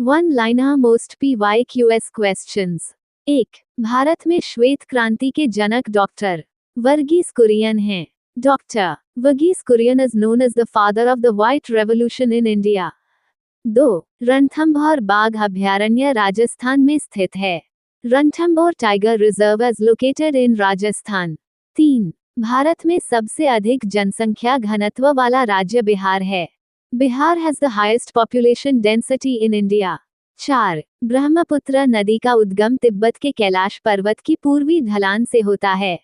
One liner most PYQS questions. 1. भारत में श्वेत क्रांति के जनक डॉक्टर वर्गीस कुरियन हैं। Doctor Varghese Kurien is known as the father of the white revolution in India. 2. Ranthambore बाघ अभयारण्य राजस्थान में स्थित है। Ranthambore tiger reserve is located in Rajasthan. 3. भारत में सबसे अधिक जनसंख्या घनत्व वाला राज्य बिहार है। Bihar has the highest population density in India. 4. Brahmaputra नदी का उद्गम तिब्बत के कैलाश पर्वत की पूर्वी ढलान से होता है।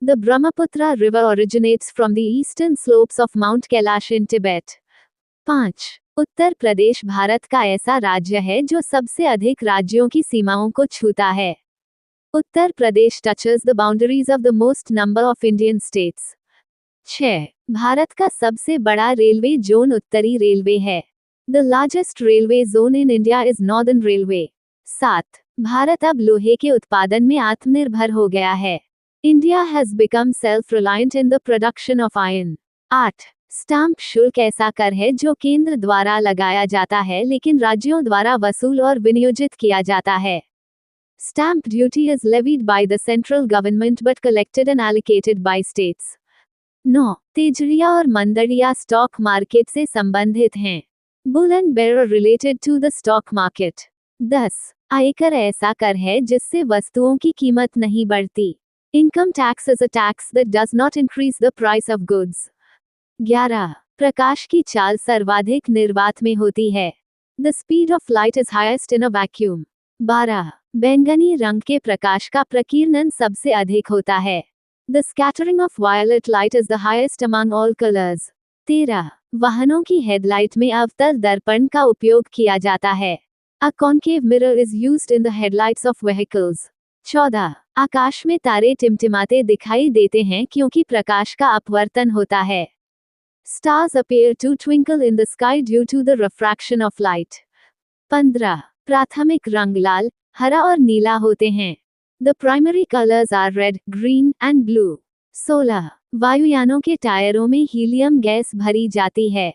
The Brahmaputra river originates from the eastern slopes of mount Kailash in Tibet. 5. Uttar Pradesh Bharat का ऐसा राज्य है जो सबसे अधिक राज्यों की सीमाओं को छूता है। Uttar Pradesh touches the boundaries of the most number of Indian states. 6. Bharat का सबसे बड़ा रेलवे जोन उत्तरी रेलवे है। The largest railway zone in India is northern railway. 7. Bharat अब लोहे के उत्पादन में आत्मनिर्भर हो गया है। India has become self reliant in the production of iron. 8. Stamp शुल्क ऐसा कर है जो केंद्र द्वारा लगाया जाता है लेकिन राज्यों द्वारा वसूल और विनियोजित किया जाता है। Stamp duty is levied by the central government but collected and allocated by states. 9. तेजड़िया और मंदड़िया स्टॉक मार्केट से संबंधित हैं। Bull and bear related to the stock market. 10. आयकर ऐसा कर है जिससे वस्तुओं की कीमत नहीं बढ़ती। Income tax is a tax that does not increase the price of goods. 11. प्रकाश की चाल सर्वाधिक निर्वात में होती है। The speed of light is highest in a vacuum. 12. बैंगनी रंग के प्रकाश का प्रकीर्णन सबसे अधिक होता है। The scattering of violet light is the highest among all colours. 13. वाहनों की हेडलाइट में अवतल दर्पण का उपयोग किया जाता है। A concave mirror is used in the headlights of vehicles. 14. आकाश में तारे टिमटिमाते दिखाई देते हैं क्योंकि प्रकाश का अपवर्तन होता है। Stars appear to twinkle in the sky due to the refraction of light. 15. प्राथमिक रंग लाल, हरा और नीला होते हैं। The primary colors are red, green and blue. 16. वायुयानों के टायरों में हीलियम गैस भरी जाती है।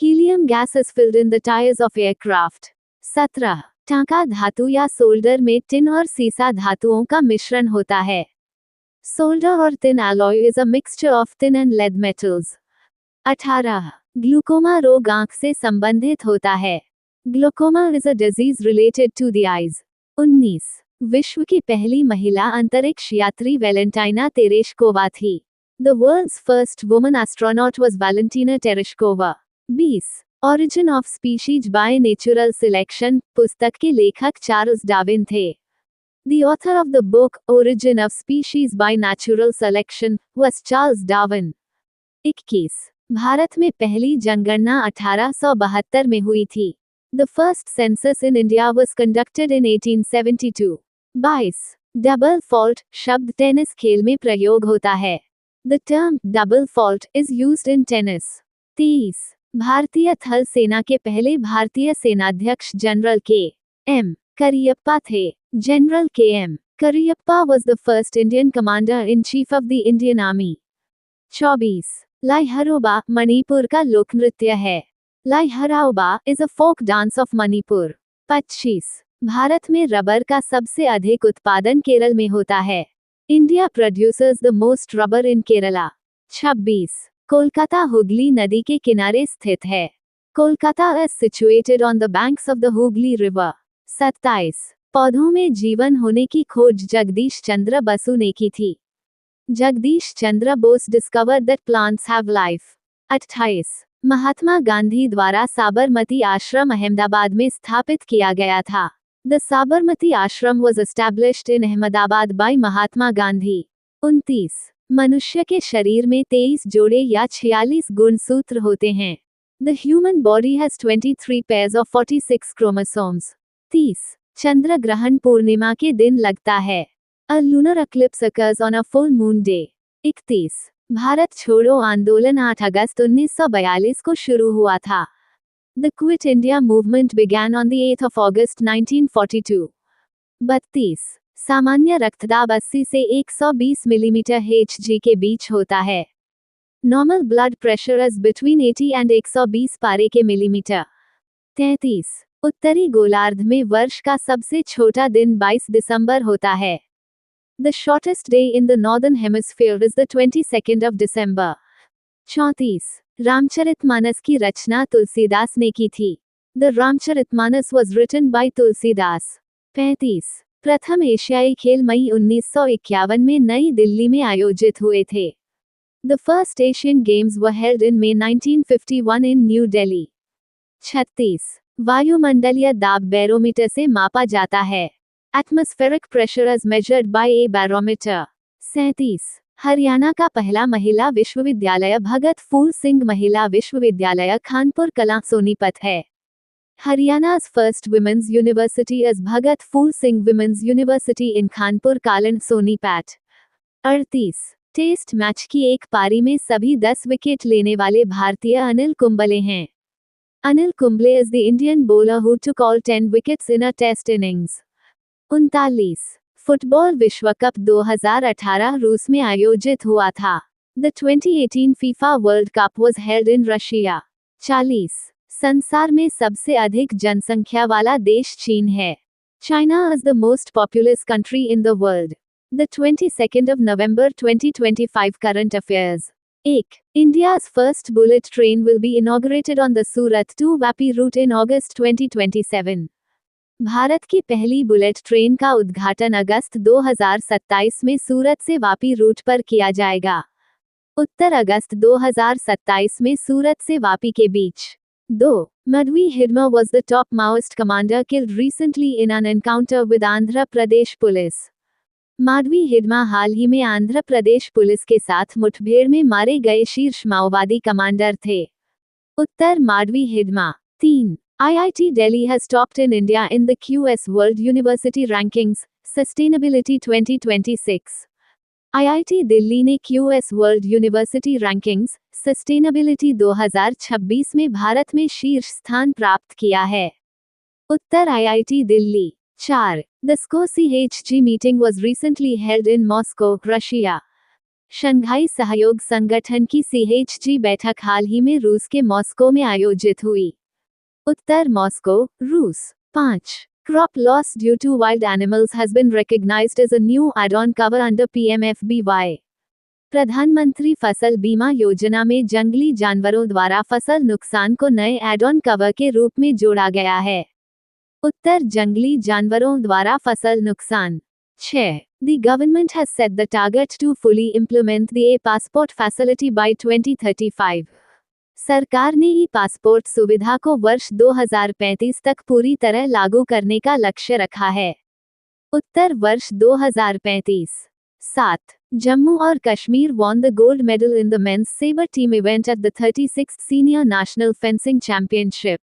Helium gas is filled in the tires of aircraft. 17. टांका धातु या सोल्डर में टिन और सीसा धातुओं का मिश्रण होता है। Solder or tin alloy is a mixture of tin and lead metals. 18. Glaucoma रोग आंख से संबंधित होता है। Glaucoma is a disease related to the eyes. 19. विश्व की पहली महिला अंतरिक्ष यात्री वैलेंटाइना तेरेश्कोवा थी। The world's first woman astronaut was Valentina Tereshkova. 20. Origin of species by natural selection पुस्तक के लेखक चार्ल्स डार्विन थे। The author of the book origin of species by natural selection was Charles Darwin. 21. Bharat में पहली जनगणना 1872 में हुई थी। The first census in India was conducted in 1872। 22. Double fault शब्द टेनिस खेल में प्रयोग होता है। The term double fault is used in tennis. 23. भारतीय थल सेना के पहले भारतीय सेनाध्यक्ष जनरल के.एम. करियप्पा थे। General K M. Cariappa was the first Indian commander in chief of the Indian army. 24. Lai Haraoba Manipur का लोक नृत्य है। Lai Haraoba is a folk dance of Manipur. 25. Bharat में रबर का सबसे अधिक उत्पादन केरल में होता है। India producers the most rubber इन केरला। 26. कोलकाता हुगली नदी के किनारे स्थित है। Kolkata is situated on the banks of the Hooghly river. 27. पौधों में जीवन होने की खोज जगदीश चंद्र बसु ने की थी। Jagdish Chandra Bose discovered that plants have life. 28. Mahatma Gandhi द्वारा साबरमती आश्रम अहमदाबाद में स्थापित किया गया था। The Sabarmati Ashram was established in Ahmedabad by Mahatma Gandhi. 29. मनुष्य के शरीर में 23 जोड़े या 46 गुणसूत्र होते हैं। The human body has 23 pairs of 46 chromosomes. 30. चंद्र ग्रहण पूर्णिमा के दिन लगता है। A lunar eclipse occurs on a full moon day. 31. Bharat छोड़ो आंदोलन 8 अगस्त 1942 को शुरू हुआ था। The Quit India movement began on the 8th of August 1942. 32. सामान्य रक्तदाब 80 से 120 मिलीमीटर Hg के बीच होता है। Normal blood pressure is between 80 and 120 पारे के मिलीमीटर। 33. उत्तरी गोलार्ध में वर्ष का सबसे छोटा दिन 22 दिसंबर होता है। The shortest day in the northern hemisphere is the 22nd of December. 34. Ramcharitmanas की रचना तुलसीदास ने की थी। The Ramcharitmanas was written by Tulsidas. 35. प्रथम एशियाई खेल मई 1951 में नई दिल्ली में आयोजित हुए थे। The first Asian Games were held in May 1951 in New Delhi. 36. वायुमंडलीय दाब बैरोमीटर से मापा जाता है। Atmospheric pressure is measured by a barometer. 37. Haryana का पहला महिला विश्वविद्यालय भगत फूल सिंह महिला विश्वविद्यालय खानपुर कलां सोनीपत है। Haryana's first women's university is Bhagat Phool Singh Women's University in Khanpur Kalan Sonipat. 38. Test match की एक पारी में सभी 10 विकेट लेने वाले भारतीय अनिल कुंबले हैं। Anil Kumble is the Indian bowler who took all 10 wickets in a test innings. 39. Football विश्व कप 2018 रूस में आयोजित हुआ था। The 2018 FIFA World Cup was held in Russia. 40. संसार में सबसे अधिक जनसंख्या वाला देश चीन है। China is the most populous country in the world. The 22nd of November 2025 current affairs. 1. India's first bullet train will be inaugurated on the Surat to Vapi route in August 2027. Bharat की पहली बुलेट ट्रेन का उद्घाटन अगस्त 2027 में सूरत से Vapi root पर किया जाएगा। उत्तर अगस्त 2027 में सूरत से वापी के बीच। 2. Madhvi Hidma was the top Maoist commander killed recently in an encounter with Andhra Pradesh police. Madhavi Hidma हाल ही में आंध्र प्रदेश पुलिस के साथ मुठभेड़ में मारे गए शीर्ष माओवादी कमांडर थे। उत्तर Madhavi Hidma. 3. IIT Delhi has topped in India in the QS World University Rankings, Sustainability 2026. IIT Delhi ने QS World University Rankings, Sustainability 2026 में भारत में शीर्ष स्थान प्राप्त किया है। उत्तर IIT Delhi. 4. The SCO-CHG meeting was recently held in Moscow, Russia. Shanghai सहयोग संगठन की CHG बैठक हाल ही में रूस के मॉस्को में आयोजित हुई। उत्तर मॉस्को, रूस। 5. Crop loss due to wild animals has been recognized as a new add-on cover under PMFBY. प्रधानमंत्री फसल बीमा योजना में जंगली जानवरों द्वारा फसल नुकसान को नए एड-ऑन कवर के रूप में जोड़ा गया है। उत्तर जंगली जानवरों द्वारा फसल नुकसान। 6. The government has set the target to fully implement the e-passport facility by 2035. सरकार ने ई पासपोर्ट सुविधा को वर्ष 2035 तक पूरी तरह लागू करने का लक्ष्य रखा है। उत्तर वर्ष 2035। 7. जम्मू और Kashmir won the gold medal in the men's saber team event at the 36th Senior National Fencing Championship.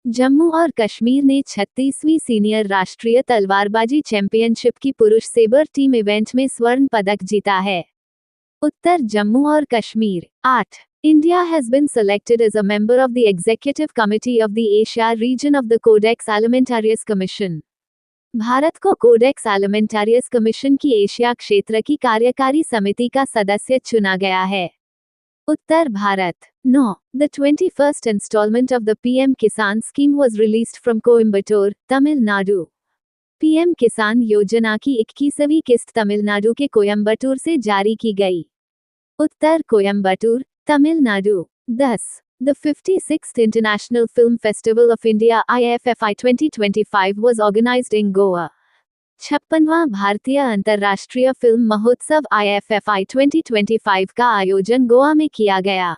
Jammu और कश्मीर ने 36वीं सीनियर राष्ट्रीय तलवारबाजी चैंपियनशिप की पुरुष सेबर टीम इवेंट में स्वर्ण पदक जीता है। उत्तर जम्मू और Kashmir. 8. India has been selected as a member of the Executive Committee of the Asia region of the Codex Alimentarius Commission. Bharat को कोडेक्स एलिमेंटारियस कमीशन की एशिया क्षेत्र की कार्यकारी समिति का सदस्य चुना गया है। उत्तर Bharat. 9. The 21st installment of the PM Kisan scheme was released from Coimbatore, Tamil Nadu. PM किसान योजना की 21वीं किस्त तमिलनाडु के कोयम्बटूर से जारी की गई। उत्तर Coimbatore, Tamil Nadu. 10. The 56th International Film Festival of India IFFI 2025 was organized in Goa. 56वां भारतीय अंतर्राष्ट्रीय फिल्म महोत्सव IFFI 2025 का आयोजन गोवा में किया गया।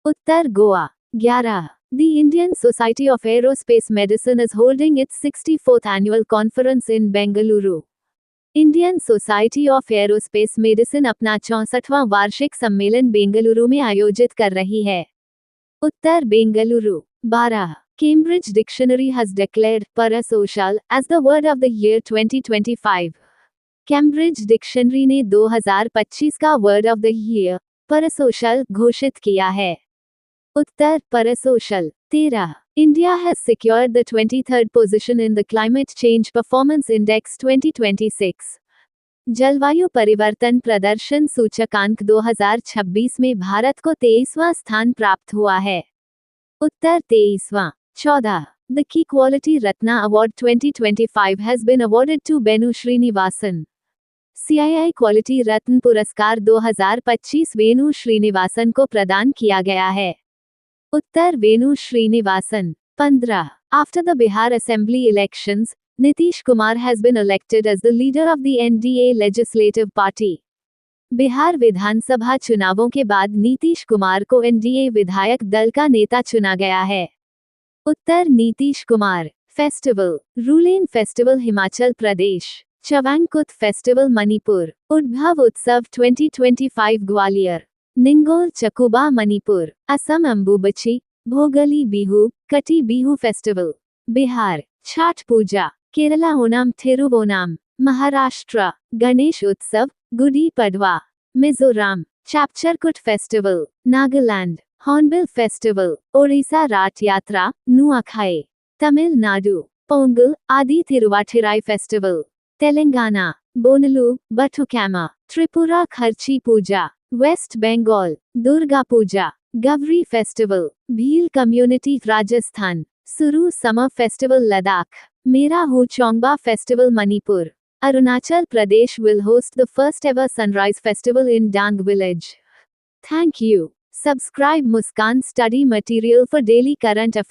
उत्तर Goa. 11. The Indian Society of Aerospace Medicine is holding its 64th annual conference in Bengaluru. Indian society of aerospace medicine अपना 64वां वार्षिक सम्मेलन बेंगलुरु में आयोजित कर रही है। उत्तर Bengaluru. 12. Cambridge Dictionary has declared parasocial as the word of the year 2025. Cambridge dictionary ने 2025 का word of the year parasocial घोषित किया है। उत्तर parasocial। 13. India has secured the 23rd position in the Climate Change Performance Index 2026. जलवायु परिवर्तन प्रदर्शन सूचकांक 2026 में भारत को 23वां स्थान प्राप्त हुआ है। उत्तर 23वां। 14. The Key Quality Ratna Award 2025 has been awarded to Benu Srinivasan. CII quality Ratna पुरस्कार 2025 वेनु श्रीनिवासन को प्रदान किया गया है। उत्तर Venu Srinivasan. 15. After the Bihar Assembly elections, Nitish Kumar has been elected as the leader of the NDA Legislative Party. Bihar विधानसभा चुनावों के बाद नीतीश कुमार को एनडीए विधायक दल का नेता चुना गया है। उत्तर Nitish Kumar. Festival. रूलेन festival Himachal Pradesh. चवांगकुत festival Manipur. उद्भव उत्सव 2025 Gwalior. निंगोल चकुबा Manipur. Assam अम्बुबची। Bhogali Bihu. Kati Bihu festival. Bihar. Chhath Puja. Kerala Onam Thiruvonam. Maharashtra. Ganesh Utsav. Gudi Padwa. Mizoram. Chapcharkut festival. Nagaland. Hornbill festival. Odisha Rath Yatra. Nuakhai. Tamil Nadu. Pongal Aadi Thiruvathirai festival. Telangana. Bonalu Bathukamma. Tripura Kharchi Puja. West Bengal. Durga Puja. Gavari festival. Bhil community Rajasthan. Suru summer festival Ladakh. Mera Hou Chongba festival Manipur. Arunachal Pradesh will host the first ever Sunrise Festival in Dang village. Thank you. Subscribe Muskan Study Material for daily current affairs.